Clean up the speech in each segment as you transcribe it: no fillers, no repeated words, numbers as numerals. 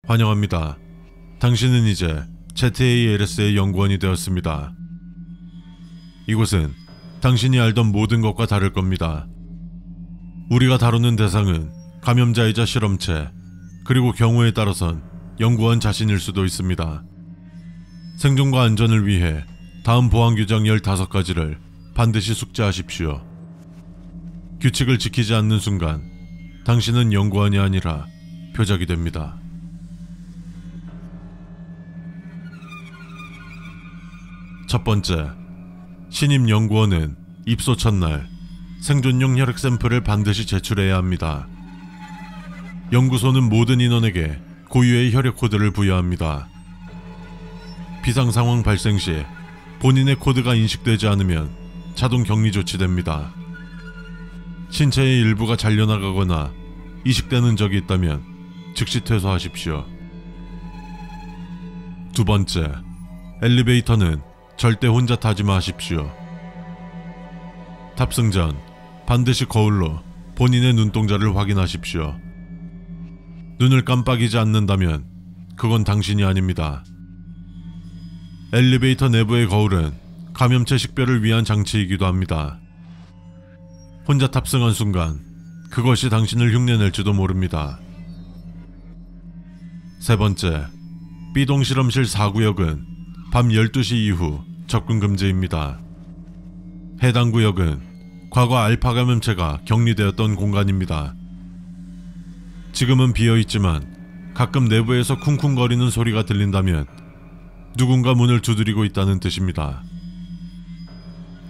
환영합니다. 당신은 이제 ZALS의 연구원이 되었습니다. 이곳은 당신이 알던 모든 것과 다를 겁니다. 우리가 다루는 대상은 감염자이자 실험체, 그리고 경우에 따라선 연구원 자신일 수도 있습니다. 생존과 안전을 위해 다음 보안규정 15가지를 반드시 숙지하십시오. 규칙을 지키지 않는 순간 당신은 연구원이 아니라 표적이 됩니다. 첫 번째, 신입 연구원은 입소 첫날 생존용 혈액 샘플을 반드시 제출해야 합니다. 연구소는 모든 인원에게 고유의 혈액 코드를 부여합니다. 비상 상황 발생 시 본인의 코드가 인식되지 않으면 자동 격리 조치됩니다. 신체의 일부가 잘려나가거나 이식되는 적이 있다면 즉시 퇴소하십시오. 두 번째, 엘리베이터는 절대 혼자 타지 마십시오. 탑승 전 반드시 거울로 본인의 눈동자를 확인하십시오. 눈을 깜빡이지 않는다면 그건 당신이 아닙니다. 엘리베이터 내부의 거울은 감염체 식별을 위한 장치이기도 합니다. 혼자 탑승한 순간 그것이 당신을 흉내낼지도 모릅니다. 세 번째, B동 실험실 4구역은 밤 12시 이후 접근 금지입니다. 해당 구역은 과거 알파 감염체가 격리되었던 공간입니다. 지금은 비어있지만 가끔 내부에서 쿵쿵거리는 소리가 들린다면 누군가 문을 두드리고 있다는 뜻입니다.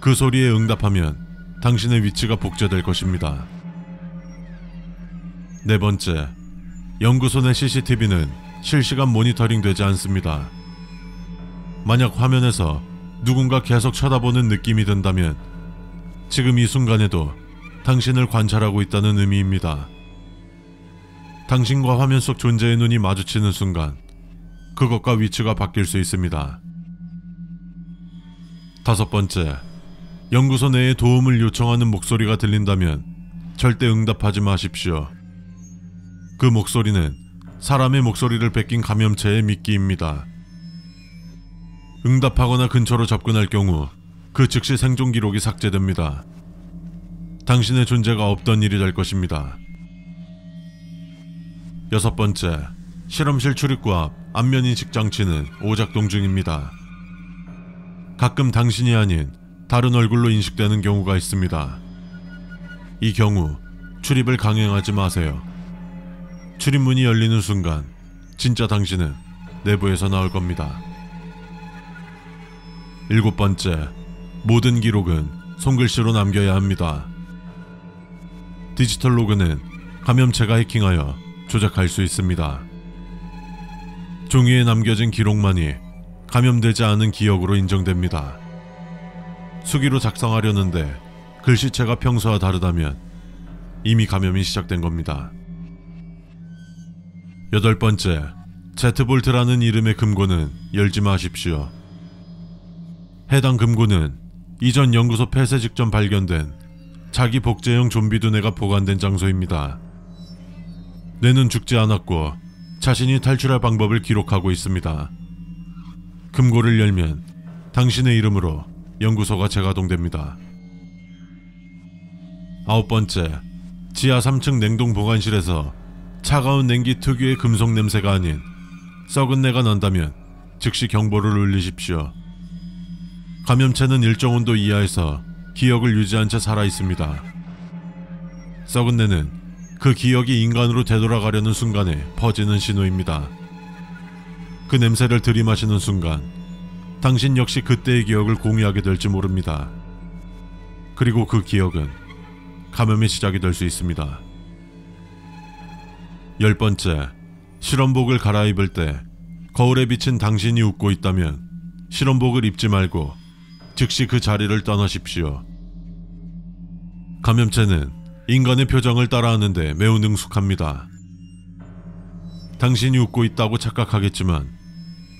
그 소리에 응답하면 당신의 위치가 복제될 것입니다. 네 번째, 연구소 내 CCTV는 실시간 모니터링 되지 않습니다. 만약 화면에서 누군가 계속 쳐다보는 느낌이 든다면 지금 이 순간에도 당신을 관찰하고 있다는 의미입니다. 당신과 화면 속 존재의 눈이 마주치는 순간 그것과 위치가 바뀔 수 있습니다. 다섯 번째, 연구소 내에 도움을 요청하는 목소리가 들린다면 절대 응답하지 마십시오. 그 목소리는 사람의 목소리를 뺏긴 감염체의 미끼입니다. 응답하거나 근처로 접근할 경우 그 즉시 생존 기록이 삭제됩니다. 당신의 존재가 없던 일이 될 것입니다. 여섯 번째, 실험실 출입구 앞 안면인식 장치는 오작동 중입니다. 가끔 당신이 아닌 다른 얼굴로 인식되는 경우가 있습니다. 이 경우 출입을 강행하지 마세요. 출입문이 열리는 순간 진짜 당신은 내부에서 나올 겁니다. 일곱 번째, 모든 기록은 손글씨로 남겨야 합니다. 디지털 로그는 감염체가 해킹하여 조작할 수 있습니다. 종이에 남겨진 기록만이 감염되지 않은 기억으로 인정됩니다. 수기로 작성하려는데 글씨체가 평소와 다르다면 이미 감염이 시작된 겁니다. 여덟 번째, 제트볼트라는 이름의 금고는 열지 마십시오. 해당 금고는 이전 연구소 폐쇄 직전 발견된 자기 복제형 좀비 두뇌가 보관된 장소입니다. 뇌는 죽지 않았고 자신이 탈출할 방법을 기록하고 있습니다. 금고를 열면 당신의 이름으로 연구소가 재가동됩니다. 아홉 번째, 지하 3층 냉동 보관실에서 차가운 냉기 특유의 금속 냄새가 아닌 썩은 내가 난다면 즉시 경보를 울리십시오. 감염체는 일정 온도 이하에서 기억을 유지한 채 살아있습니다. 썩은 내는 그 기억이 인간으로 되돌아가려는 순간에 퍼지는 신호입니다. 그 냄새를 들이마시는 순간 당신 역시 그때의 기억을 공유하게 될지 모릅니다. 그리고 그 기억은 감염의 시작이 될 수 있습니다. 열 번째, 실험복을 갈아입을 때 거울에 비친 당신이 웃고 있다면 실험복을 입지 말고 즉시 그 자리를 떠나십시오. 감염체는 인간의 표정을 따라하는데 매우 능숙합니다. 당신이 웃고 있다고 착각하겠지만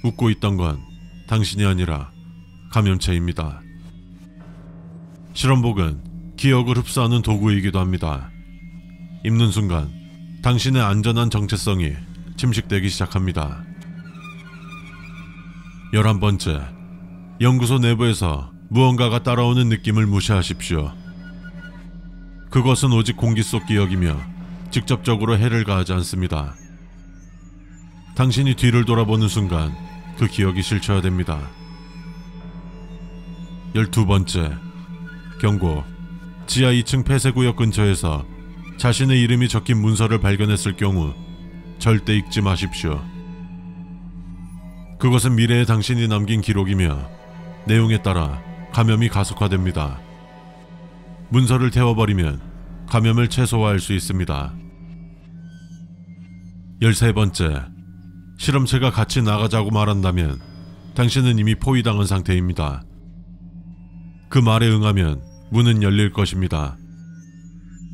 웃고 있던 건 당신이 아니라 감염체입니다. 실험복은 기억을 흡수하는 도구이기도 합니다. 입는 순간 당신의 안전한 정체성이 침식되기 시작합니다. 11번째, 연구소 내부에서 무언가가 따라오는 느낌을 무시하십시오. 그것은 오직 공기 속 기억이며 직접적으로 해를 가하지 않습니다. 당신이 뒤를 돌아보는 순간 그 기억이 실체화됩니다. 12번째, 경고. 지하 2층 폐쇄구역 근처에서 자신의 이름이 적힌 문서를 발견했을 경우 절대 읽지 마십시오. 그것은 미래의 당신이 남긴 기록이며 내용에 따라 감염이 가속화됩니다. 문서를 태워버리면 감염을 최소화할 수 있습니다. 13번째, 실험체가 같이 나가자고 말한다면 당신은 이미 포위당한 상태입니다. 그 말에 응하면 문은 열릴 것입니다.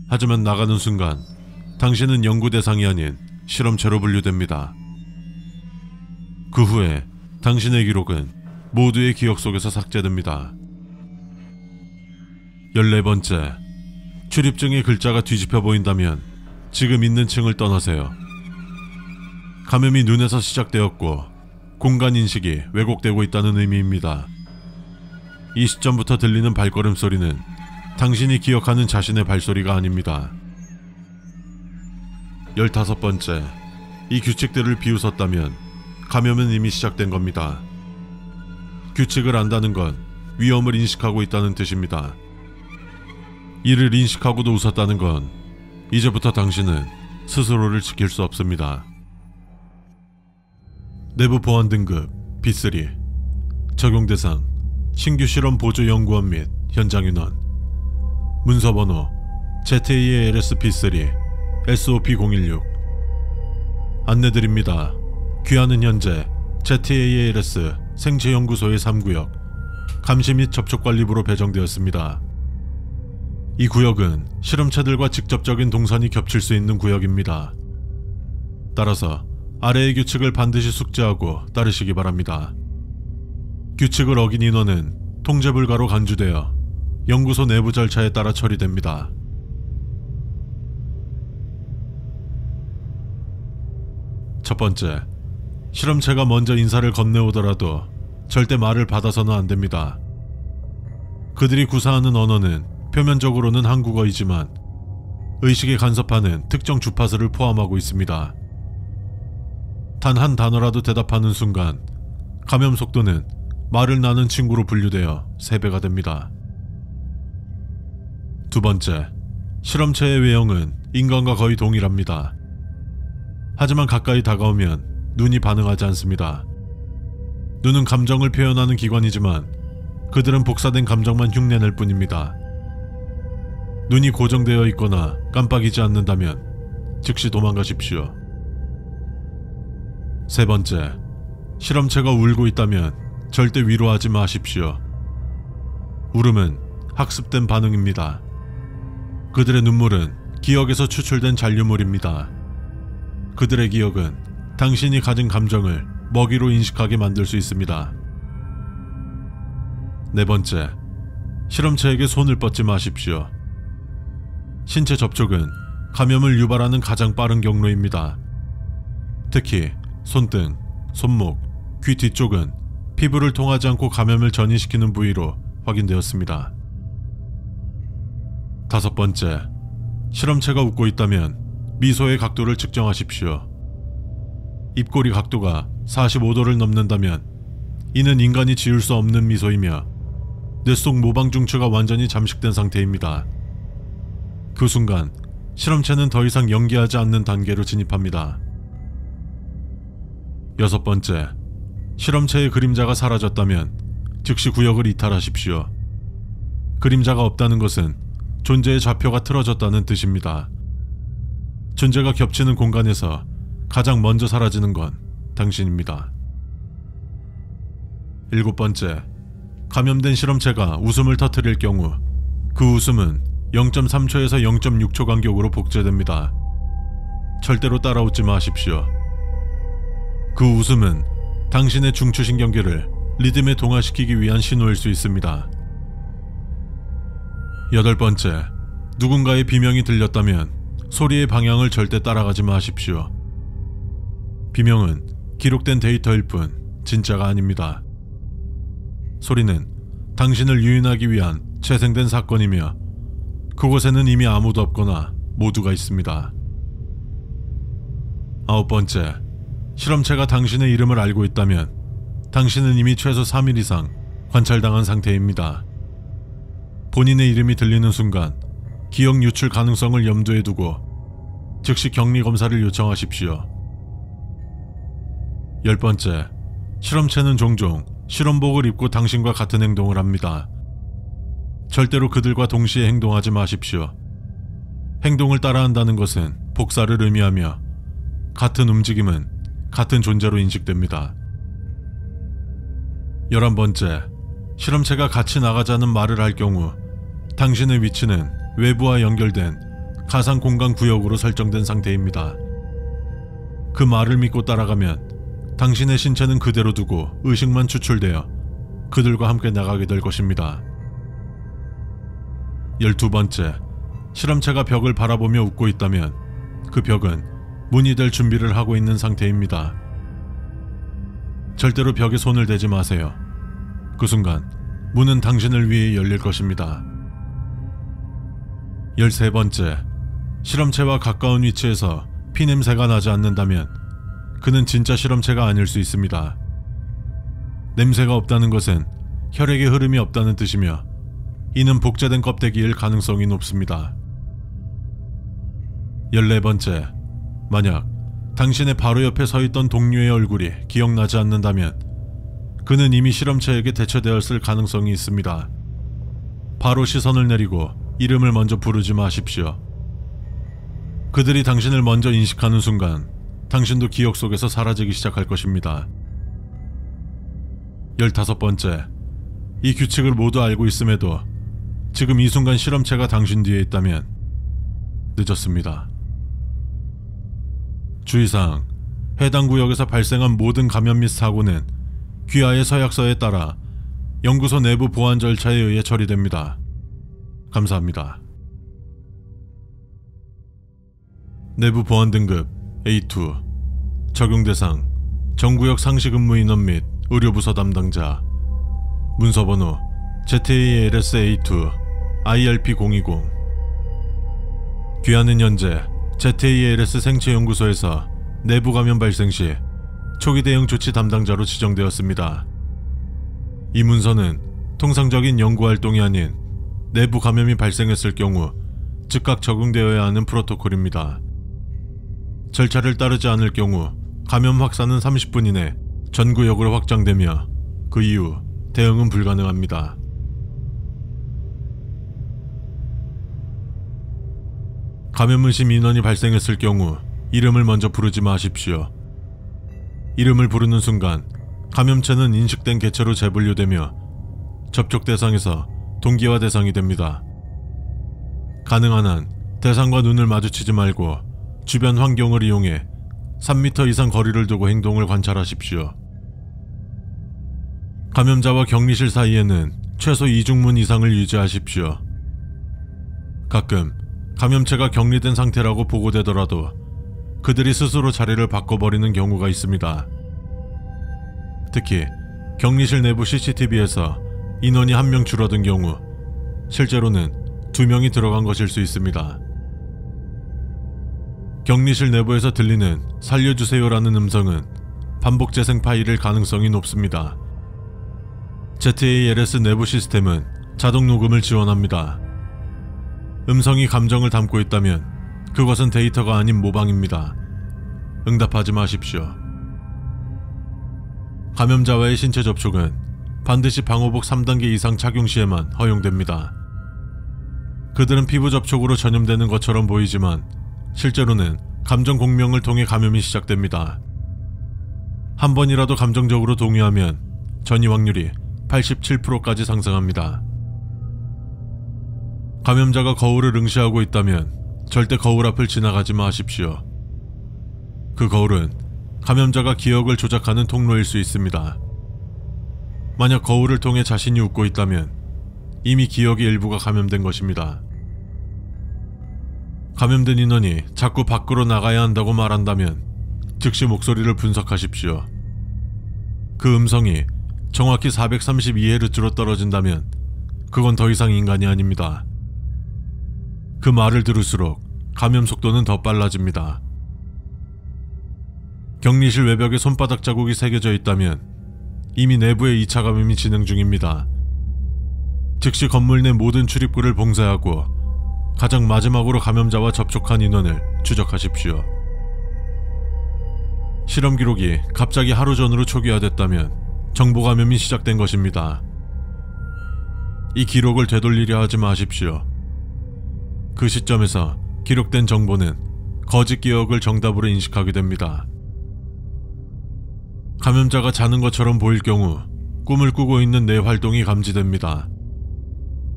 하지만 나가는 순간 당신은 연구 대상이 아닌 실험체로 분류됩니다. 그 후에 당신의 기록은 모두의 기억 속에서 삭제됩니다. 14번째, 출입증의 글자가 뒤집혀 보인다면 지금 있는 층을 떠나세요. 감염이 눈에서 시작되었고 공간인식이 왜곡되고 있다는 의미입니다. 이 시점부터 들리는 발걸음 소리는 당신이 기억하는 자신의 발소리가 아닙니다. 15번째, 이 규칙들을 비웃었다면 감염은 이미 시작된 겁니다. 규칙을 안다는 건 위험을 인식하고 있다는 뜻입니다. 이를 인식하고도 웃었다는 건 이제부터 당신은 스스로를 지킬 수 없습니다. 내부 보안 등급 B3, 적용 대상 신규 실험 보조 연구원 및 현장 인원, 문서 번호 ZALS B3 SOP016. 안내드립니다. 귀하는 현재 ZALS 생체연구소의 3구역 감시 및 접촉관리부로 배정되었습니다. 이 구역은 실험체들과 직접적인 동선이 겹칠 수 있는 구역입니다. 따라서 아래의 규칙을 반드시 숙지하고 따르시기 바랍니다. 규칙을 어긴 인원은 통제 불가로 간주되어 연구소 내부 절차에 따라 처리됩니다. 첫 번째, 실험체가 먼저 인사를 건네오더라도 절대 말을 받아서는 안 됩니다. 그들이 구사하는 언어는 표면적으로는 한국어이지만 의식에 간섭하는 특정 주파수를 포함하고 있습니다. 단 한 단어라도 대답하는 순간 감염 속도는 말을 나눈 친구로 분류되어 3배가 됩니다. 두 번째, 실험체의 외형은 인간과 거의 동일합니다. 하지만 가까이 다가오면 눈이 반응하지 않습니다. 눈은 감정을 표현하는 기관이지만 그들은 복사된 감정만 흉내낼 뿐입니다. 눈이 고정되어 있거나 깜빡이지 않는다면 즉시 도망가십시오. 세 번째, 실험체가 울고 있다면 절대 위로하지 마십시오. 울음은 학습된 반응입니다. 그들의 눈물은 기억에서 추출된 잔류물입니다. 그들의 기억은 당신이 가진 감정을 먹이로 인식하게 만들 수 있습니다. 네 번째, 실험체에게 손을 뻗지 마십시오. 신체 접촉은 감염을 유발하는 가장 빠른 경로입니다. 특히 손등, 손목, 귀 뒤쪽은 피부를 통하지 않고 감염을 전이시키는 부위로 확인되었습니다. 다섯 번째, 실험체가 웃고 있다면 미소의 각도를 측정하십시오. 입꼬리 각도가 45도를 넘는다면 이는 인간이 지을 수 없는 미소이며 뇌 속 모방 중추가 완전히 잠식된 상태입니다. 그 순간 실험체는 더 이상 연기하지 않는 단계로 진입합니다. 여섯 번째, 실험체의 그림자가 사라졌다면 즉시 구역을 이탈하십시오. 그림자가 없다는 것은 존재의 좌표가 틀어졌다는 뜻입니다. 존재가 겹치는 공간에서 가장 먼저 사라지는 건 당신입니다. 일곱 번째, 감염된 실험체가 웃음을 터뜨릴 경우 그 웃음은 0.3초에서 0.6초 간격으로 복제됩니다. 절대로 따라웃지 마십시오. 그 웃음은 당신의 중추신경계를 리듬에 동화시키기 위한 신호일 수 있습니다. 여덟 번째, 누군가의 비명이 들렸다면 소리의 방향을 절대 따라가지 마십시오. 비명은 기록된 데이터일 뿐 진짜가 아닙니다. 소리는 당신을 유인하기 위한 재생된 사건이며 그곳에는 이미 아무도 없거나 모두가 있습니다. 9번째, 실험체가 당신의 이름을 알고 있다면 당신은 이미 최소 3일 이상 관찰당한 상태입니다. 본인의 이름이 들리는 순간 기억 유출 가능성을 염두에 두고 즉시 격리 검사를 요청하십시오. 10번째, 실험체는 종종 실험복을 입고 당신과 같은 행동을 합니다. 절대로 그들과 동시에 행동하지 마십시오. 행동을 따라한다는 것은 복사를 의미하며 같은 움직임은 같은 존재로 인식됩니다. 11번째, 실험체가 같이 나가자는 말을 할 경우 당신의 위치는 외부와 연결된 가상 공간 구역으로 설정된 상태입니다. 그 말을 믿고 따라가면 당신의 신체는 그대로 두고 의식만 추출되어 그들과 함께 나가게 될 것입니다. 12번째, 실험체가 벽을 바라보며 웃고 있다면 그 벽은 문이 될 준비를 하고 있는 상태입니다. 절대로 벽에 손을 대지 마세요. 그 순간 문은 당신을 위해 열릴 것입니다. 13번째, 실험체와 가까운 위치에서 피냄새가 나지 않는다면 그는 진짜 실험체가 아닐 수 있습니다. 냄새가 없다는 것은 혈액의 흐름이 없다는 뜻이며 이는 복제된 껍데기일 가능성이 높습니다. 14번째, 만약 당신의 바로 옆에 서 있던 동료의 얼굴이 기억나지 않는다면 그는 이미 실험체에게 대처되었을 가능성이 있습니다. 바로 시선을 내리고 이름을 먼저 부르지 마십시오. 그들이 당신을 먼저 인식하는 순간 당신도 기억 속에서 사라지기 시작할 것입니다. 15번째, 이 규칙을 모두 알고 있음에도 지금 이 순간 실험체가 당신 뒤에 있다면 늦었습니다. 주의사항, 해당 구역에서 발생한 모든 감염 및 사고는 귀하의 서약서에 따라 연구소 내부 보안 절차에 의해 처리됩니다. 감사합니다. 내부 보안 등급 A2, 적용 대상 전구역 상시 근무 인원 및 의료부서 담당자, 문서번호 ZALS-A2 IRP-020. 귀하는 현재 ZALS 생체연구소에서 내부 감염 발생 시 초기 대응 조치 담당자로 지정되었습니다. 이 문서는 통상적인 연구활동이 아닌 내부 감염이 발생했을 경우 즉각 적용되어야 하는 프로토콜입니다. 절차를 따르지 않을 경우 감염 확산은 30분 이내 전 구역으로 확장되며 그 이후 대응은 불가능합니다. 감염 의심 인원이 발생했을 경우 이름을 먼저 부르지 마십시오. 이름을 부르는 순간 감염체는 인식된 개체로 재분류되며 접촉 대상에서 동기화 대상이 됩니다. 가능한 한 대상과 눈을 마주치지 말고 주변 환경을 이용해 3m 이상 거리를 두고 행동을 관찰하십시오. 감염자와 격리실 사이에는 최소 2중문 이상을 유지하십시오. 가끔 감염체가 격리된 상태라고 보고되더라도 그들이 스스로 자리를 바꿔버리는 경우가 있습니다. 특히 격리실 내부 CCTV에서 인원이 1명 줄어든 경우 실제로는 2명이 들어간 것일 수 있습니다. 격리실 내부에서 들리는 살려주세요라는 음성은 반복 재생 파일일 가능성이 높습니다. ZALS 내부 시스템은 자동 녹음을 지원합니다. 음성이 감정을 담고 있다면 그것은 데이터가 아닌 모방입니다. 응답하지 마십시오. 감염자와의 신체 접촉은 반드시 방호복 3단계 이상 착용 시에만 허용됩니다. 그들은 피부 접촉으로 전염되는 것처럼 보이지만 실제로는 감정 공명을 통해 감염이 시작됩니다. 한 번이라도 감정적으로 동요하면 전이 확률이 87%까지 상승합니다. 감염자가 거울을 응시하고 있다면 절대 거울 앞을 지나가지 마십시오. 그 거울은 감염자가 기억을 조작하는 통로일 수 있습니다. 만약 거울을 통해 자신이 웃고 있다면 이미 기억의 일부가 감염된 것입니다. 감염된 인원이 자꾸 밖으로 나가야 한다고 말한다면 즉시 목소리를 분석하십시오. 그 음성이 정확히 432Hz로 떨어진다면 그건 더 이상 인간이 아닙니다. 그 말을 들을수록 감염 속도는 더 빨라집니다. 격리실 외벽에 손바닥 자국이 새겨져 있다면 이미 내부에 2차 감염이 진행 중입니다. 즉시 건물 내 모든 출입구를 봉쇄하고 가장 마지막으로 감염자와 접촉한 인원을 추적하십시오. 실험 기록이 갑자기 하루 전으로 초기화됐다면 정보 감염이 시작된 것입니다. 이 기록을 되돌리려 하지 마십시오. 그 시점에서 기록된 정보는 거짓 기억을 정답으로 인식하게 됩니다. 감염자가 자는 것처럼 보일 경우 꿈을 꾸고 있는 뇌 활동이 감지됩니다.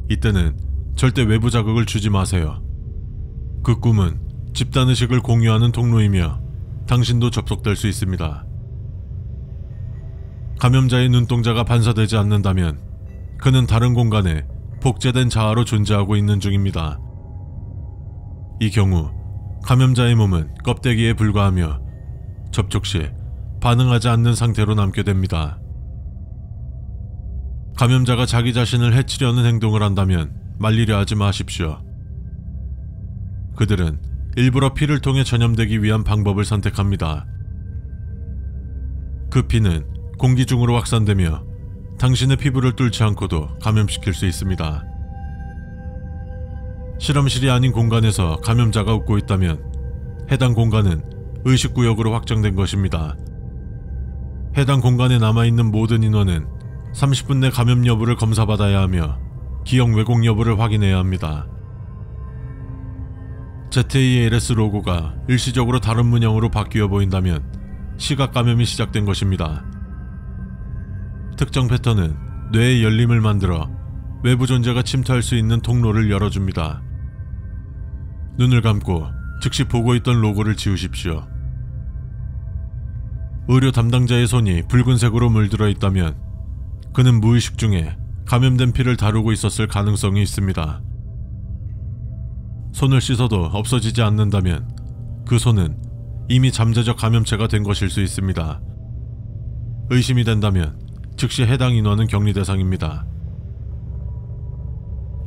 이때는 절대 외부 자극을 주지 마세요. 그 꿈은 집단의식을 공유하는 통로이며 당신도 접속될 수 있습니다. 감염자의 눈동자가 반사되지 않는다면 그는 다른 공간에 복제된 자아로 존재하고 있는 중입니다. 이 경우 감염자의 몸은 껍데기에 불과하며 접촉 시 반응하지 않는 상태로 남게 됩니다. 감염자가 자기 자신을 해치려는 행동을 한다면 말리려 하지 마십시오. 그들은 일부러 피를 통해 전염되기 위한 방법을 선택합니다. 그 피는 공기 중으로 확산되며 당신의 피부를 뚫지 않고도 감염시킬 수 있습니다. 실험실이 아닌 공간에서 감염자가 웃고 있다면 해당 공간은 의식구역으로 확정된 것입니다. 해당 공간에 남아있는 모든 인원은 30분 내 감염 여부를 검사받아야 하며 기억 왜곡 여부를 확인해야 합니다. ZALS 로고가 일시적으로 다른 문양으로 바뀌어 보인다면 시각 감염이 시작된 것입니다. 특정 패턴은 뇌의 열림을 만들어 외부 존재가 침투할 수 있는 통로를 열어줍니다. 눈을 감고 즉시 보고 있던 로고를 지우십시오. 의료 담당자의 손이 붉은색으로 물들어 있다면 그는 무의식 중에 감염된 피를 다루고 있었을 가능성이 있습니다. 손을 씻어도 없어지지 않는다면 그 손은 이미 잠재적 감염체가 된 것일 수 있습니다. 의심이 된다면 즉시 해당 인원은 격리 대상입니다.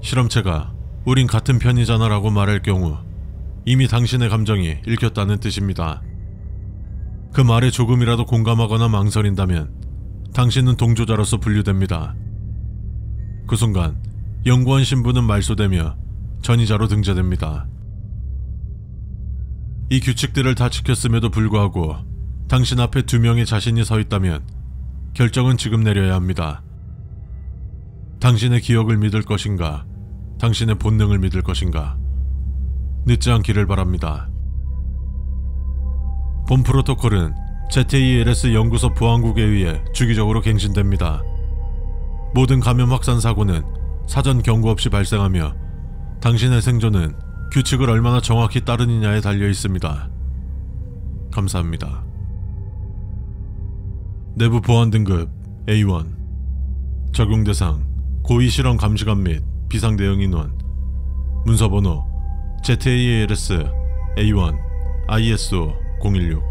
실험체가 우린 같은 편이잖아 라고 말할 경우 이미 당신의 감정이 읽혔다는 뜻입니다. 그 말에 조금이라도 공감하거나 망설인다면 당신은 동조자로서 분류됩니다. 그 순간 연구원 신분은 말소되며 전이자로 등재됩니다. 이 규칙들을 다 지켰음에도 불구하고 당신 앞에 2명의 자신이 서 있다면 결정은 지금 내려야 합니다. 당신의 기억을 믿을 것인가, 당신의 본능을 믿을 것인가. 늦지 않기를 바랍니다. 본 프로토콜은 ZALS 연구소 보안국에 의해 주기적으로 갱신됩니다. 모든 감염 확산 사고는 사전 경고 없이 발생하며 당신의 생존은 규칙을 얼마나 정확히 따르느냐에 달려 있습니다. 감사합니다. 내부 보안 등급 A1 적용 대상 고위 실험 감시관 및 비상 대응 인원 문서번호 ZALS A1 ISO 016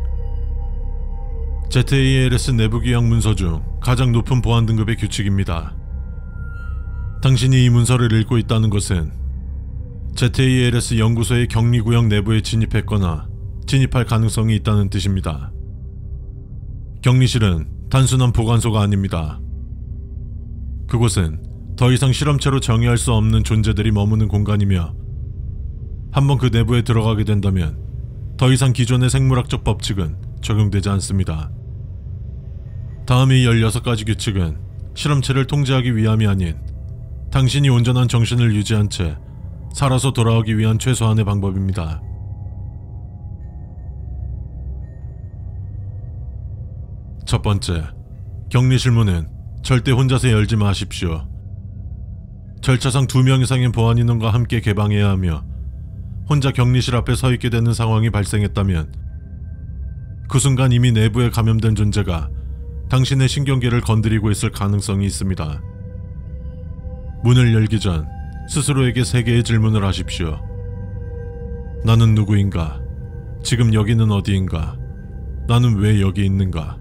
ZALS 내부 규약 문서 중 가장 높은 보안 등급의 규칙입니다. 당신이 이 문서를 읽고 있다는 것은 ZALS 연구소의 격리구역 내부에 진입했거나 진입할 가능성이 있다는 뜻입니다. 격리실은 단순한 보관소가 아닙니다. 그곳은 더 이상 실험체로 정의할 수 없는 존재들이 머무는 공간이며 한번 그 내부에 들어가게 된다면 더 이상 기존의 생물학적 법칙은 적용되지 않습니다. 다음의 16가지 규칙은 실험체를 통제하기 위함이 아닌 당신이 온전한 정신을 유지한 채 살아서 돌아오기 위한 최소한의 방법입니다. 첫 번째, 격리실 문은 절대 혼자서 열지 마십시오. 절차상 2명 이상의 보안 인원과 함께 개방해야 하며 혼자 격리실 앞에 서 있게 되는 상황이 발생했다면 그 순간 이미 내부에 감염된 존재가 당신의 신경계를 건드리고 있을 가능성이 있습니다. 문을 열기 전 스스로에게 3개의 질문을 하십시오. 나는 누구인가? 지금 여기는 어디인가? 나는 왜 여기 있는가?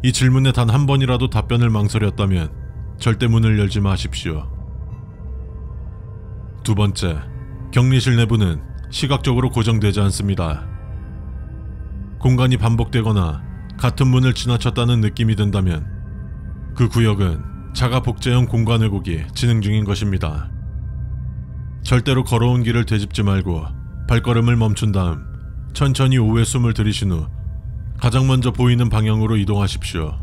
이 질문에 단 한 번이라도 답변을 망설였다면 절대 문을 열지 마십시오. 두 번째, 격리실 내부는 시각적으로 고정되지 않습니다. 공간이 반복되거나 같은 문을 지나쳤다는 느낌이 든다면 그 구역은 자가 복제형 공간 왜곡이 진행 중인 것입니다. 절대로 걸어온 길을 되짚지 말고 발걸음을 멈춘 다음 천천히 오후에 숨을 들이신 후 가장 먼저 보이는 방향으로 이동하십시오.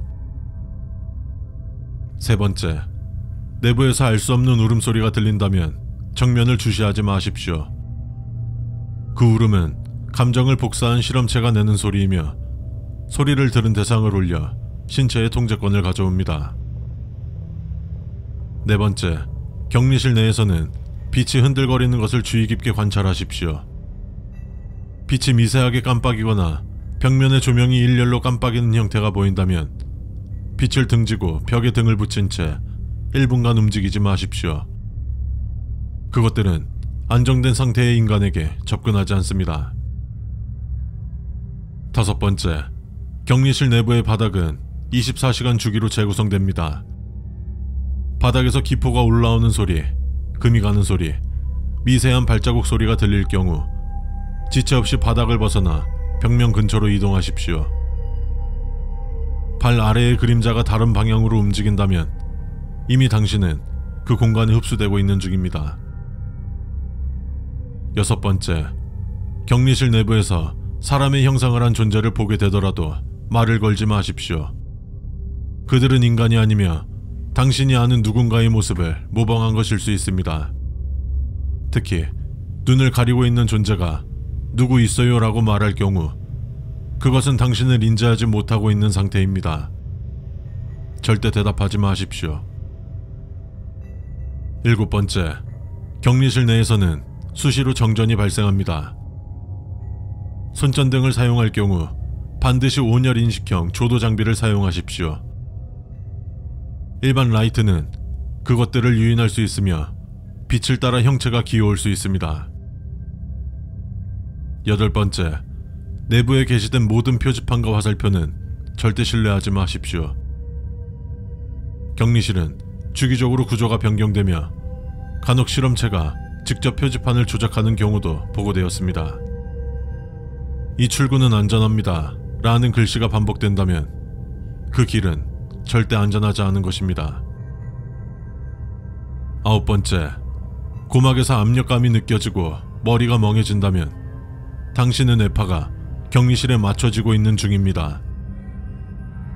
세 번째, 내부에서 알 수 없는 울음소리가 들린다면 정면을 주시하지 마십시오. 그 울음은 감정을 복사한 실험체가 내는 소리이며 소리를 들은 대상을 올려 신체의 통제권을 가져옵니다. 네 번째, 격리실 내에서는 빛이 흔들거리는 것을 주의 깊게 관찰하십시오. 빛이 미세하게 깜빡이거나 벽면의 조명이 일렬로 깜빡이는 형태가 보인다면 빛을 등지고 벽에 등을 붙인 채 1분간 움직이지 마십시오. 그것들은 안정된 상태의 인간에게 접근하지 않습니다. 다섯 번째, 격리실 내부의 바닥은 24시간 주기로 재구성됩니다. 바닥에서 기포가 올라오는 소리, 금이 가는 소리, 미세한 발자국 소리가 들릴 경우 지체 없이 바닥을 벗어나 벽면 근처로 이동하십시오. 발 아래의 그림자가 다른 방향으로 움직인다면 이미 당신은 그 공간에 흡수되고 있는 중입니다. 여섯 번째, 격리실 내부에서 사람의 형상을 한 존재를 보게 되더라도 말을 걸지 마십시오. 그들은 인간이 아니며 당신이 아는 누군가의 모습을 모방한 것일 수 있습니다. 특히 눈을 가리고 있는 존재가 누구 있어요? 라고 말할 경우 그것은 당신을 인지하지 못하고 있는 상태입니다. 절대 대답하지 마십시오. 일곱 번째, 격리실 내에서는 수시로 정전이 발생합니다. 손전등을 사용할 경우 반드시 온열 인식형 조도 장비를 사용하십시오. 일반 라이트는 그것들을 유인할 수 있으며 빛을 따라 형체가 기어올 수 있습니다. 여덟 번째, 내부에 게시된 모든 표지판과 화살표는 절대 신뢰하지 마십시오. 격리실은 주기적으로 구조가 변경되며 간혹 실험체가 직접 표지판을 조작하는 경우도 보고되었습니다. 이 출구는 안전합니다 라는 글씨가 반복된다면 그 길은 절대 안전하지 않은 것입니다. 아홉 번째, 고막에서 압력감이 느껴지고 머리가 멍해진다면 당신의 뇌파가 격리실에 맞춰지고 있는 중입니다.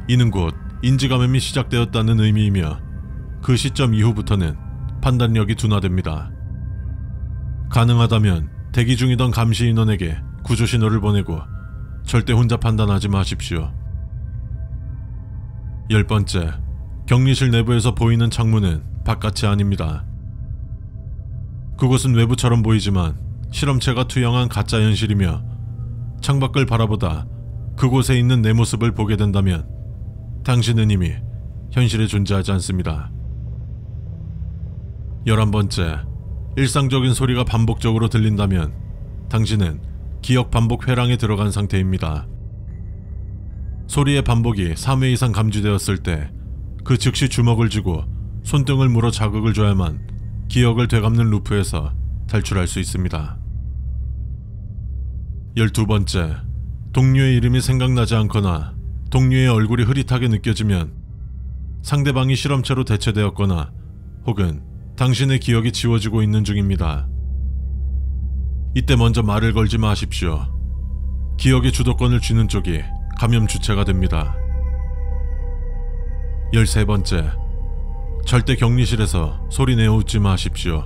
이는 곧 인지감염이 시작되었다는 의미이며 그 시점 이후부터는 판단력이 둔화됩니다. 가능하다면 대기 중이던 감시 인원에게 구조 신호를 보내고 절대 혼자 판단하지 마십시오. 열 번째, 격리실 내부에서 보이는 창문은 바깥이 아닙니다. 그곳은 외부처럼 보이지만 실험체가 투영한 가짜 현실이며 창밖을 바라보다 그곳에 있는 내 모습을 보게 된다면 당신은 이미 현실에 존재하지 않습니다. 11번째, 일상적인 소리가 반복적으로 들린다면 당신은 기억 반복 회랑에 들어간 상태입니다. 소리의 반복이 3회 이상 감지되었을 때 그 즉시 주먹을 쥐고 손등을 물어 자극을 줘야만 기억을 되갚는 루프에서 탈출할 수 있습니다. 12번째, 동료의 이름이 생각나지 않거나 동료의 얼굴이 흐릿하게 느껴지면 상대방이 실험체로 대체되었거나 혹은 당신의 기억이 지워지고 있는 중입니다. 이때 먼저 말을 걸지 마십시오. 기억의 주도권을 쥐는 쪽이 감염 주체가 됩니다. 13번째, 절대 격리실에서 소리내어 웃지 마십시오.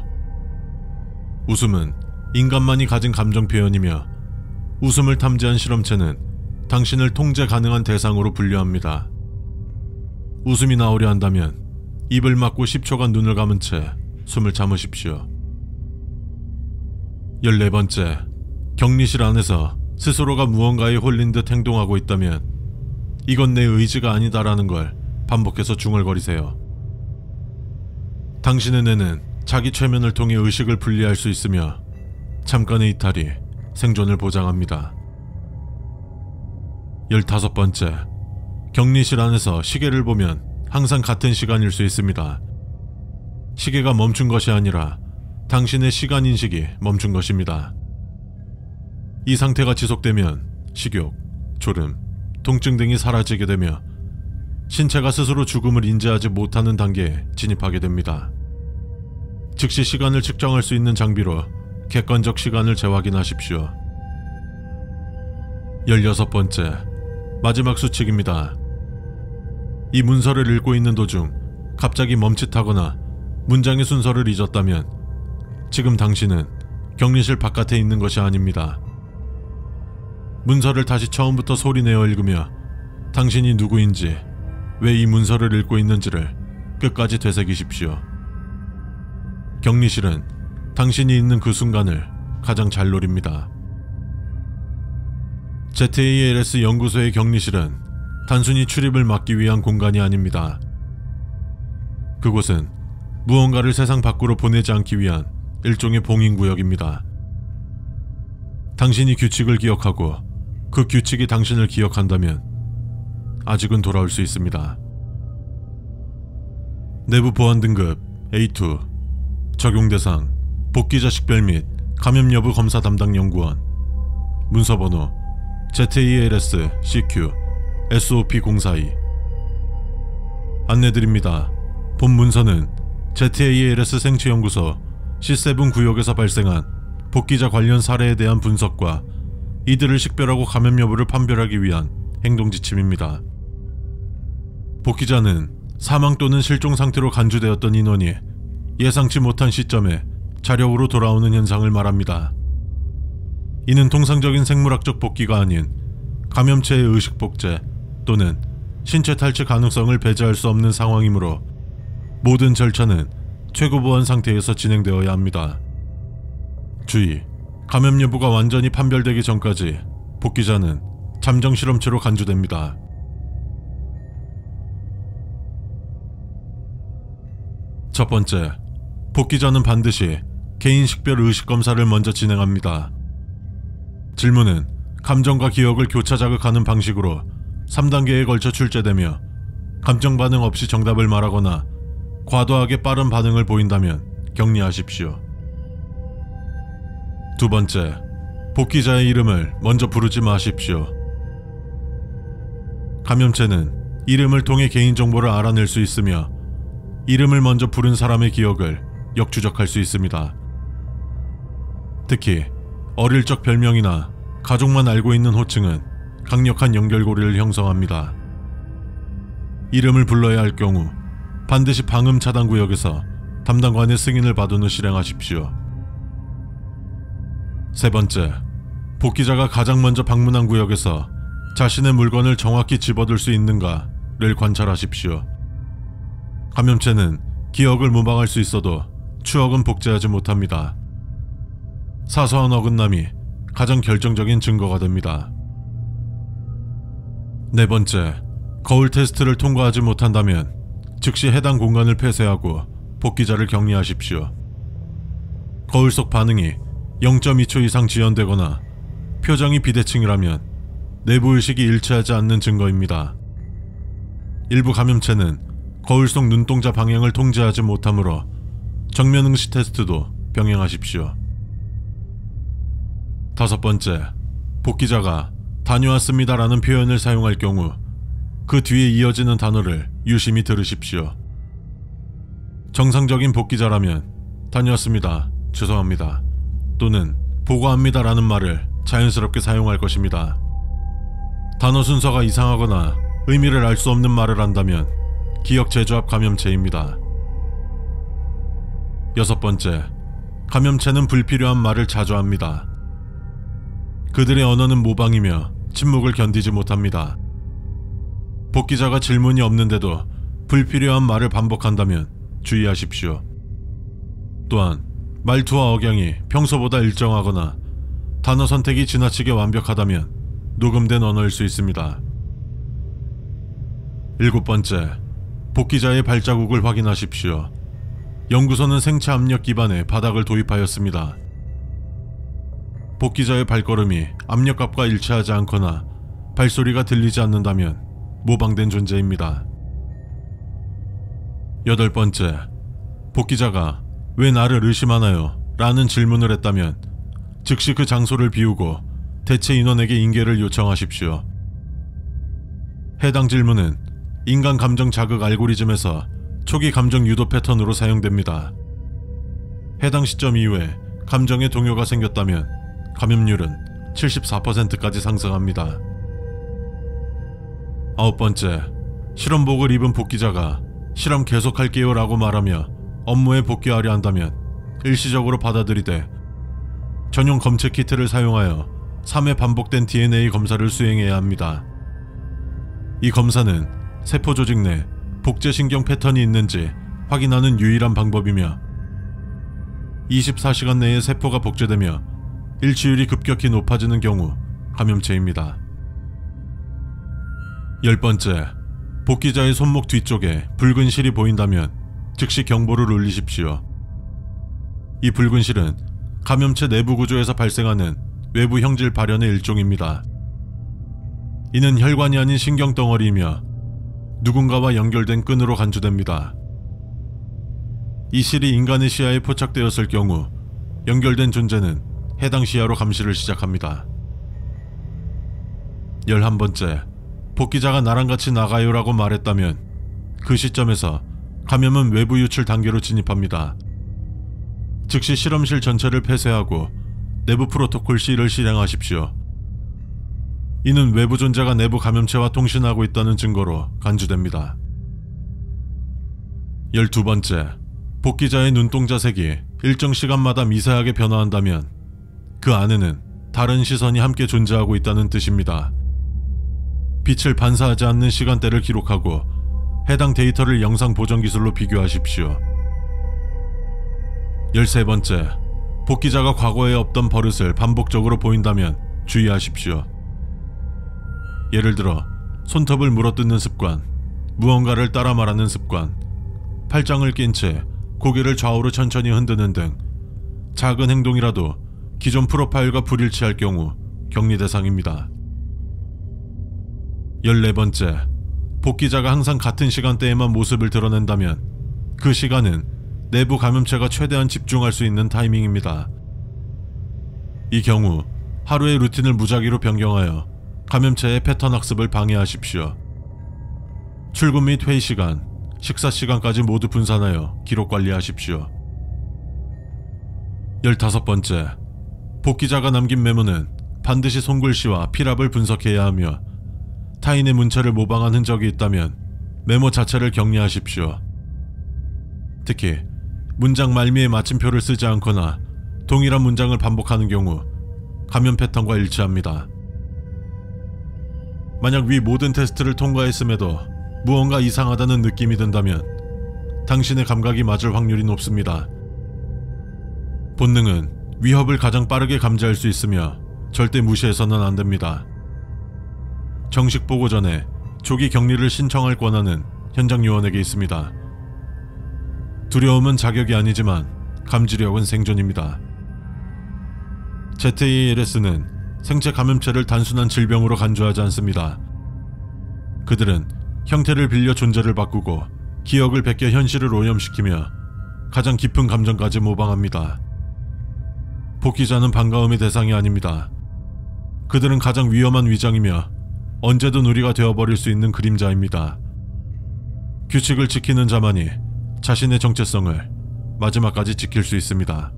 웃음은 인간만이 가진 감정 표현이며 웃음을 탐지한 실험체는 당신을 통제 가능한 대상으로 분류합니다. 웃음이 나오려 한다면 입을 막고 10초간 눈을 감은 채 숨을 참으십시오. 14번째, 격리실 안에서 스스로가 무언가에 홀린 듯 행동하고 있다면 이건 내 의지가 아니다라는 걸 반복해서 중얼거리세요. 당신의 뇌는 자기 최면을 통해 의식을 분리할 수 있으며 잠깐의 이탈이 생존을 보장합니다. 15번째, 격리실 안에서 시계를 보면 항상 같은 시간일 수 있습니다. 시계가 멈춘 것이 아니라 당신의 시간 인식이 멈춘 것입니다. 이 상태가 지속되면 식욕, 졸음, 통증 등이 사라지게 되며 신체가 스스로 죽음을 인지하지 못하는 단계에 진입하게 됩니다. 즉시 시간을 측정할 수 있는 장비로 객관적 시간을 재확인하십시오. 16번째, 마지막 수칙입니다. 이 문서를 읽고 있는 도중 갑자기 멈칫하거나 문장의 순서를 잊었다면 지금 당신은 격리실 바깥에 있는 것이 아닙니다. 문서를 다시 처음부터 소리내어 읽으며 당신이 누구인지, 왜 이 문서를 읽고 있는지를 끝까지 되새기십시오. 격리실은 당신이 있는 그 순간을 가장 잘 노립니다. ZALS 연구소의 격리실은 단순히 출입을 막기 위한 공간이 아닙니다. 그곳은 무언가를 세상 밖으로 보내지 않기 위한 일종의 봉인구역입니다. 당신이 규칙을 기억하고 그 규칙이 당신을 기억한다면 아직은 돌아올 수 있습니다. 내부 보안 등급 A2, 적용 대상 복귀자 식별 및 감염 여부 검사 담당 연구원, 문서번호 ZALS CQ SOP042. 안내드립니다. 본 문서는 ZALS 생체연구소 C7 구역에서 발생한 복귀자 관련 사례에 대한 분석과 이들을 식별하고 감염 여부를 판별하기 위한 행동지침입니다. 복귀자는 사망 또는 실종 상태로 간주되었던 인원이 예상치 못한 시점에 자력으로 돌아오는 현상을 말합니다. 이는 통상적인 생물학적 복귀가 아닌 감염체의 의식복제 또는 신체 탈취 가능성을 배제할 수 없는 상황이므로 모든 절차는 최고 보안 상태에서 진행되어야 합니다. 주의! 감염 여부가 완전히 판별되기 전까지 복귀자는 잠정 실험체로 간주됩니다. 첫 번째, 복귀자는 반드시 개인 식별 의식 검사를 먼저 진행합니다. 질문은 감정과 기억을 교차 자극하는 방식으로 3단계에 걸쳐 출제되며 감정 반응 없이 정답을 말하거나 과도하게 빠른 반응을 보인다면 격리하십시오. 두 번째, 복귀자의 이름을 먼저 부르지 마십시오. 감염체는 이름을 통해 개인정보를 알아낼 수 있으며 이름을 먼저 부른 사람의 기억을 역추적할 수 있습니다. 특히 어릴 적 별명이나 가족만 알고 있는 호칭은 강력한 연결고리를 형성합니다. 이름을 불러야 할 경우 반드시 방음 차단 구역에서 담당관의 승인을 받은 후 실행하십시오. 세 번째, 복귀자가 가장 먼저 방문한 구역에서 자신의 물건을 정확히 집어들 수 있는가를 관찰하십시오. 감염체는 기억을 모방할 수 있어도 추억은 복제하지 못합니다. 사소한 어긋남이 가장 결정적인 증거가 됩니다. 네 번째, 거울 테스트를 통과하지 못한다면 즉시 해당 공간을 폐쇄하고 복귀자를 격리하십시오. 거울 속 반응이 0.2초 이상 지연되거나 표정이 비대칭이라면 내부의식이 일치하지 않는 증거입니다. 일부 감염체는 거울 속 눈동자 방향을 통제하지 못하므로 정면 응시 테스트도 병행하십시오. 다섯 번째, 복귀자가 다녀왔습니다라는 표현을 사용할 경우 그 뒤에 이어지는 단어를 유심히 들으십시오. 정상적인 복귀자라면 다녀왔습니다, 죄송합니다 또는 보고합니다라는 말을 자연스럽게 사용할 것입니다. 단어 순서가 이상하거나 의미를 알 수 없는 말을 한다면 기억 재조합 감염체입니다. 여섯 번째, 감염체는 불필요한 말을 자주 합니다. 그들의 언어는 모방이며 침묵을 견디지 못합니다. 복귀자가 질문이 없는데도 불필요한 말을 반복한다면 주의하십시오. 또한 말투와 억양이 평소보다 일정하거나 단어 선택이 지나치게 완벽하다면 녹음된 언어일 수 있습니다. 일곱 번째, 복귀자의 발자국을 확인하십시오. 연구소는 생체 압력 기반의 바닥을 도입하였습니다. 복귀자의 발걸음이 압력값과 일치하지 않거나 발소리가 들리지 않는다면 모방된 존재입니다. 8번째, 복귀자가 왜 나를 의심하나요? 라는 질문을 했다면 즉시 그 장소를 비우고 대체 인원에게 인계를 요청하십시오. 해당 질문은 인간 감정 자극 알고리즘에서 초기 감정 유도 패턴으로 사용됩니다. 해당 시점 이후에 감정의 동요가 생겼다면 감염률은 74%까지 상승합니다. 9번째, 실험복을 입은 복귀자가 실험 계속할게요 라고 말하며 업무에 복귀하려 한다면 일시적으로 받아들이되 전용 검체 키트를 사용하여 3회 반복된 DNA 검사를 수행해야 합니다. 이 검사는 세포 조직 내 복제신경 패턴이 있는지 확인하는 유일한 방법이며 24시간 내에 세포가 복제되며 일치율이 급격히 높아지는 경우 감염체입니다. 10번째, 복귀자의 손목 뒤쪽에 붉은 실이 보인다면 즉시 경보를 울리십시오. 이 붉은 실은 감염체 내부 구조에서 발생하는 외부 형질 발현의 일종입니다. 이는 혈관이 아닌 신경덩어리이며 누군가와 연결된 끈으로 간주됩니다. 이 실이 인간의 시야에 포착되었을 경우 연결된 존재는 해당 시야로 감시를 시작합니다. 11번째, 복귀자가 나랑 같이 나가요 라고 말했다면 그 시점에서 감염은 외부 유출 단계로 진입합니다. 즉시 실험실 전체를 폐쇄하고 내부 프로토콜 C를 실행하십시오. 이는 외부 존재가 내부 감염체와 통신하고 있다는 증거로 간주됩니다. 12번째, 복귀자의 눈동자 색이 일정 시간마다 미세하게 변화한다면 그 안에는 다른 시선이 함께 존재하고 있다는 뜻입니다. 빛을 반사하지 않는 시간대를 기록하고 해당 데이터를 영상 보정 기술로 비교하십시오. 13번째, 복귀자가 과거에 없던 버릇을 반복적으로 보인다면 주의하십시오. 예를 들어 손톱을 물어뜯는 습관, 무언가를 따라 말하는 습관, 팔짱을 낀 채 고개를 좌우로 천천히 흔드는 등 작은 행동이라도 기존 프로파일과 불일치할 경우 격리 대상입니다. 14번째, 복귀자가 항상 같은 시간대에만 모습을 드러낸다면 그 시간은 내부 감염체가 최대한 집중할 수 있는 타이밍입니다. 이 경우 하루의 루틴을 무작위로 변경하여 감염체의 패턴 학습을 방해하십시오. 출근 및 회의 시간, 식사 시간까지 모두 분산하여 기록 관리하십시오. 15번째, 복귀자가 남긴 메모는 반드시 손글씨와 필압을 분석해야 하며 타인의 문체를 모방한 흔적이 있다면 메모 자체를 격리하십시오. 특히 문장 말미에 마침표를 쓰지 않거나 동일한 문장을 반복하는 경우 감염 패턴과 일치합니다. 만약 위 모든 테스트를 통과했음에도 무언가 이상하다는 느낌이 든다면 당신의 감각이 맞을 확률이 높습니다. 본능은 위협을 가장 빠르게 감지할 수 있으며 절대 무시해서는 안 됩니다. 정식 보고 전에 조기 격리를 신청할 권한은 현장 요원에게 있습니다. 두려움은 자격이 아니지만 감지력은 생존입니다. ZALS는 생체 감염체를 단순한 질병으로 간주하지 않습니다. 그들은 형태를 빌려 존재를 바꾸고 기억을 베껴 현실을 오염시키며 가장 깊은 감정까지 모방합니다. 복귀자는 반가움의 대상이 아닙니다. 그들은 가장 위험한 위장이며 언제든 우리가 되어버릴 수 있는 그림자입니다. 규칙을 지키는 자만이 자신의 정체성을 마지막까지 지킬 수 있습니다.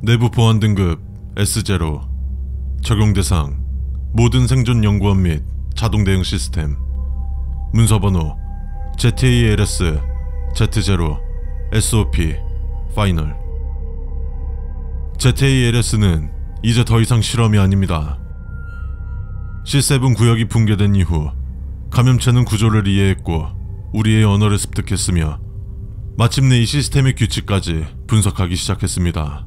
내부 보안 등급 S0, 적용 대상 모든 생존 연구원 및 자동 대응 시스템, 문서번호 ZALS Z0 SOP 파이널. ZALS는 이제 더 이상 실험이 아닙니다. C7 구역이 붕괴된 이후 감염체는 구조를 이해했고 우리의 언어를 습득했으며 마침내 이 시스템의 규칙까지 분석하기 시작했습니다.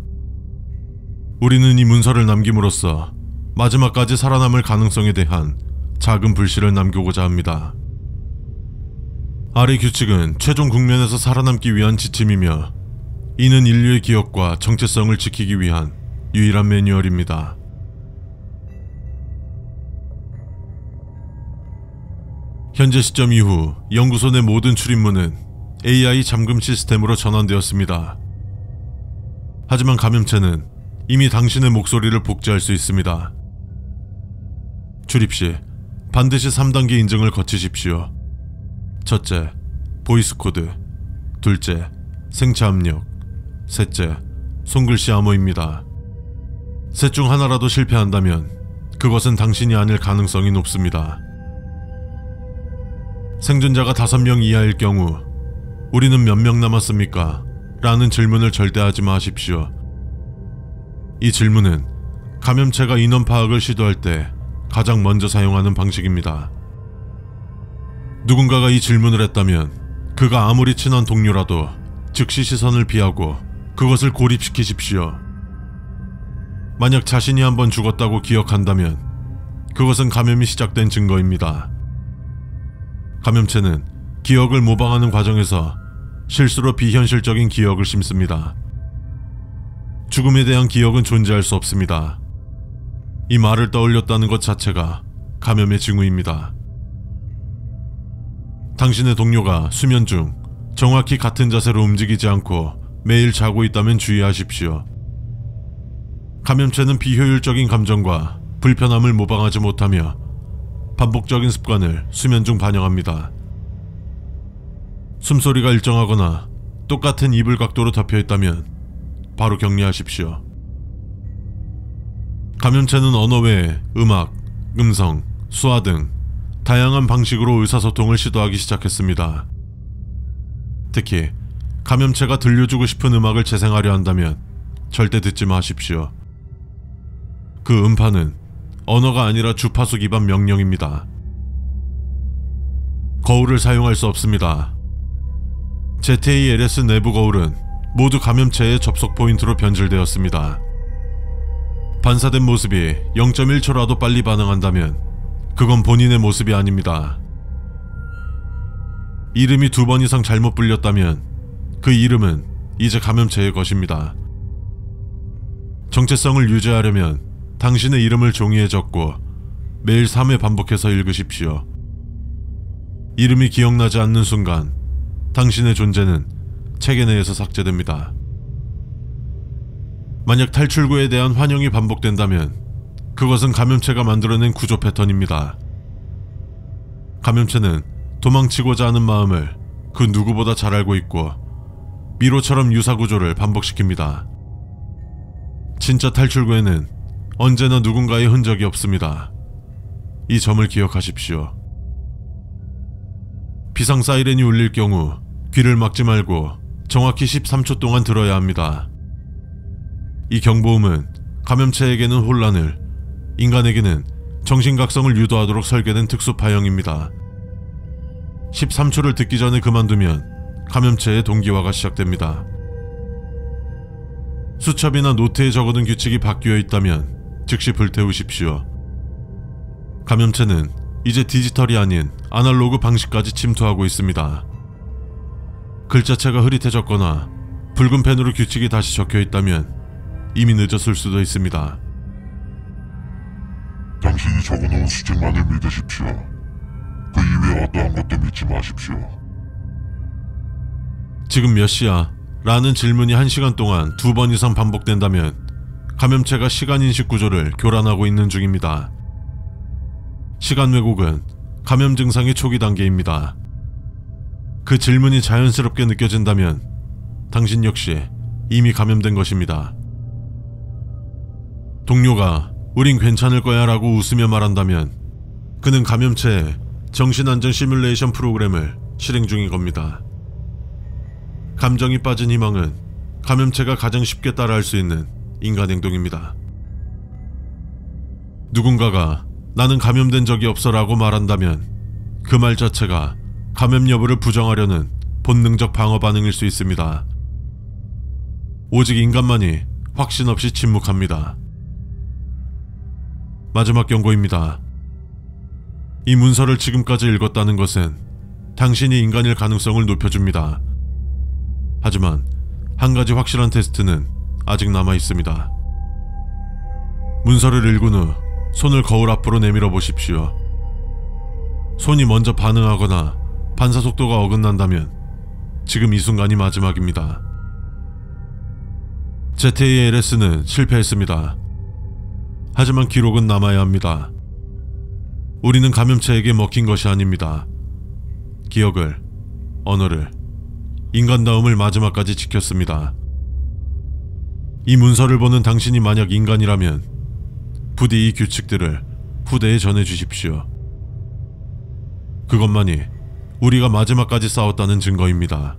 우리는 이 문서를 남김으로써 마지막까지 살아남을 가능성에 대한 작은 불씨를 남기고자 합니다. 아래 규칙은 최종 국면에서 살아남기 위한 지침이며 이는 인류의 기억과 정체성을 지키기 위한 유일한 매뉴얼입니다. 현재 시점 이후 연구소 내 모든 출입문은 AI 잠금 시스템으로 전환되었습니다. 하지만 감염체는 이미 당신의 목소리를 복제할 수 있습니다. 출입 시 반드시 3단계 인증을 거치십시오. 첫째, 보이스 코드. 둘째, 생체 압력. 셋째, 손글씨 암호입니다. 셋 중 하나라도 실패한다면 그것은 당신이 아닐 가능성이 높습니다. 생존자가 5명 이하일 경우 우리는 몇 명 남았습니까? 라는 질문을 절대 하지 마십시오. 이 질문은 감염체가 인원 파악을 시도할 때 가장 먼저 사용하는 방식입니다. 누군가가 이 질문을 했다면 그가 아무리 친한 동료라도 즉시 시선을 피하고 그것을 고립시키십시오. 만약 자신이 한번 죽었다고 기억한다면 그것은 감염이 시작된 증거입니다. 감염체는 기억을 모방하는 과정에서 실수로 비현실적인 기억을 심습니다. 죽음에 대한 기억은 존재할 수 없습니다. 이 말을 떠올렸다는 것 자체가 감염의 징후입니다. 당신의 동료가 수면 중 정확히 같은 자세로 움직이지 않고 매일 자고 있다면 주의하십시오. 감염체는 비효율적인 감정과 불편함을 모방하지 못하며 반복적인 습관을 수면 중 반영합니다. 숨소리가 일정하거나 똑같은 이불 각도로 덮여 있다면 바로 격리하십시오. 감염체는 언어 외에 음악, 음성, 수화 등 다양한 방식으로 의사소통을 시도하기 시작했습니다. 특히 감염체가 들려주고 싶은 음악을 재생하려 한다면 절대 듣지 마십시오. 그 음파는 언어가 아니라 주파수 기반 명령입니다. 거울을 사용할 수 없습니다. ZALS 내부 거울은 모두 감염체의 접속 포인트로 변질되었습니다. 반사된 모습이 0.1초라도 빨리 반응한다면 그건 본인의 모습이 아닙니다. 이름이 2번 이상 잘못 불렸다면 그 이름은 이제 감염체의 것입니다. 정체성을 유지하려면 당신의 이름을 종이에 적고 매일 3회 반복해서 읽으십시오. 이름이 기억나지 않는 순간 당신의 존재는 체계 내에서 삭제됩니다. 만약 탈출구에 대한 환영이 반복된다면 그것은 감염체가 만들어낸 구조 패턴입니다. 감염체는 도망치고자 하는 마음을 그 누구보다 잘 알고 있고 미로처럼 유사구조를 반복시킵니다. 진짜 탈출구에는 언제나 누군가의 흔적이 없습니다. 이 점을 기억하십시오. 비상 사이렌이 울릴 경우 귀를 막지 말고 정확히 13초 동안 들어야 합니다. 이 경보음은 감염체에게는 혼란을, 인간에게는 정신각성을 유도하도록 설계된 특수 파형입니다. 13초를 듣기 전에 그만두면 감염체의 동기화가 시작됩니다. 수첩이나 노트에 적어둔 규칙이 바뀌어 있다면 즉시 불태우십시오. 감염체는 이제 디지털이 아닌 아날로그 방식까지 침투하고 있습니다. 글자체가 흐릿해졌거나 붉은 펜으로 규칙이 다시 적혀 있다면 이미 늦었을 수도 있습니다. 당신이 적어놓은 수칙만을 믿으십시오. 그 이외 어떠한 것도 믿지 마십시오. 지금 몇 시야? 라는 질문이 1시간 동안 2번 이상 반복된다면 감염체가 시간인식 구조를 교란하고 있는 중입니다. 시간 왜곡은 감염 증상의 초기 단계입니다. 그 질문이 자연스럽게 느껴진다면 당신 역시 이미 감염된 것입니다. 동료가 우린 괜찮을 거야 라고 웃으며 말한다면 그는 감염체의 정신안전 시뮬레이션 프로그램을 실행 중인 겁니다. 감정이 빠진 희망은 감염체가 가장 쉽게 따라할 수 있는 인간 행동입니다. 누군가가 나는 감염된 적이 없어 라고 말한다면 그 말 자체가 감염 여부를 부정하려는 본능적 방어 반응일 수 있습니다. 오직 인간만이 확신 없이 침묵합니다. 마지막 경고입니다. 이 문서를 지금까지 읽었다는 것은 당신이 인간일 가능성을 높여줍니다. 하지만 한 가지 확실한 테스트는 아직 남아 있습니다. 문서를 읽은 후 손을 거울 앞으로 내밀어 보십시오. 손이 먼저 반응하거나 반사 속도가 어긋난다면 지금 이 순간이 마지막입니다. ZALS는 실패했습니다. 하지만 기록은 남아야 합니다. 우리는 감염체에게 먹힌 것이 아닙니다. 기억을, 언어를, 인간다움을 마지막까지 지켰습니다. 이 문서를 보는 당신이 만약 인간이라면 부디 이 규칙들을 후대에 전해주십시오. 그것만이 우리가 마지막까지 싸웠다는 증거입니다.